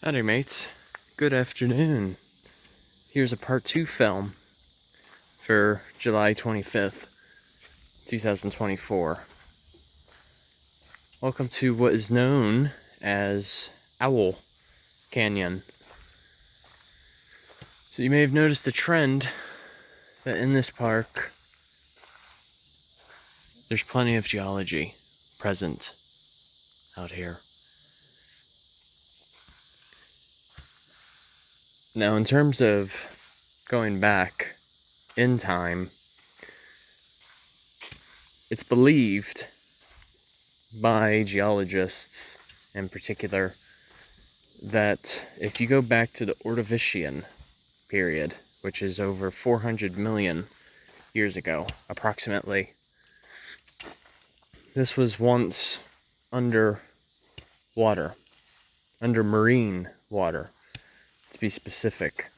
Howdy mates, good afternoon. Here's a part 2 film for July 25th, 2024. Welcome to what is known as Owl Canyon. So you may have noticed a trend that in this park there's plenty of geology present out here. Now in terms of going back in time, it's believed by geologists in particular that if you go back to the Ordovician period, which is over 400 million years ago approximately, this was once under water, under marine water to be specific.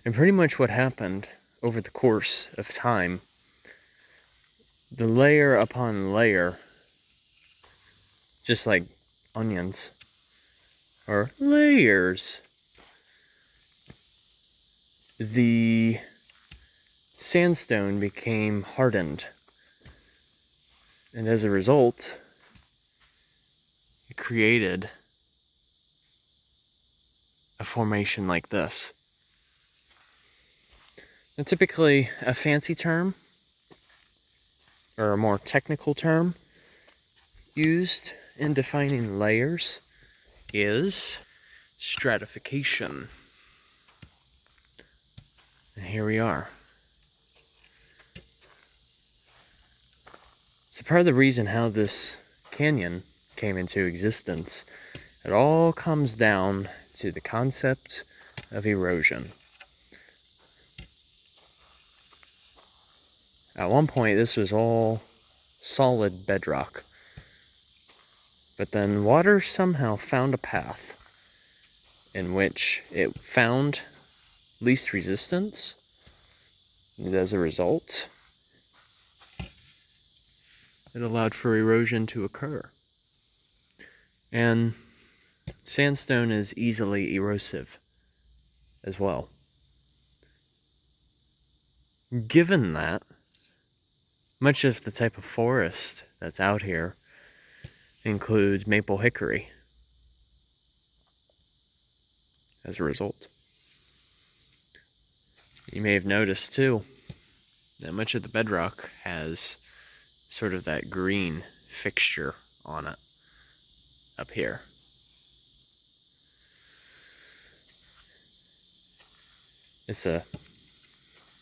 And pretty much what happened over the course of time, the layer upon layer, just like onions, or layers, the sandstone became hardened. And as a result, it created a formation like this. Now, typically, a fancy term, or a more technical term, used in defining layers is stratification. And here we are. So part of the reason how this canyon came into existence, it all comes down to the concept of erosion. At one point, this was all solid bedrock, but then water somehow found a path in which it found least resistance, and as a result, it allowed for erosion to occur. And sandstone is easily erosive as well. Given that, much of the type of forest that's out here includes maple hickory as a result. You may have noticed too that much of the bedrock has sort of that green fixture on it up here. It's a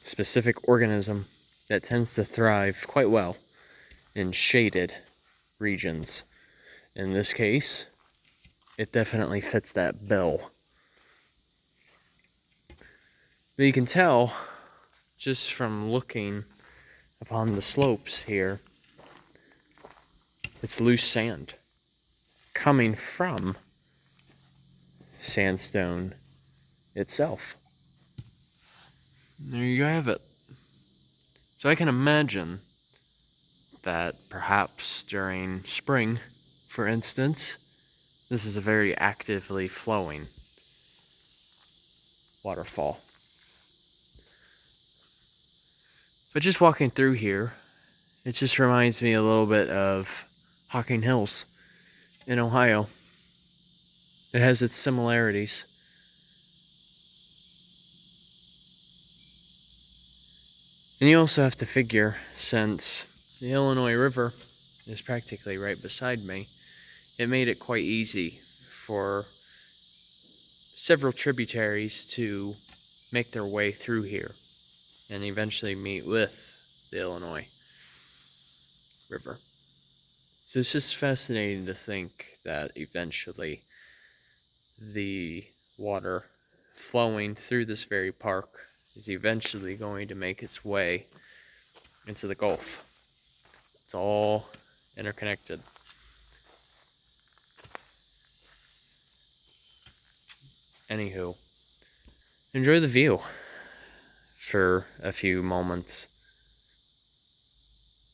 specific organism that tends to thrive quite well in shaded regions. In this case, it definitely fits that bill. But you can tell just from looking upon the slopes here, it's loose sand coming from sandstone itself. There you have it. So I can imagine that perhaps during spring, for instance, this is a very actively flowing waterfall. But just walking through here, it just reminds me a little bit of Hocking Hills in Ohio. It has its similarities. And you also have to figure, since the Illinois River is practically right beside me, it made it quite easy for several tributaries to make their way through here and eventually meet with the Illinois River. So it's just fascinating to think that eventually the water flowing through this very park is eventually going to make its way into the Gulf. It's all interconnected. Anywho, enjoy the view for a few moments.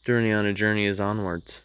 Journey on a journey is onwards.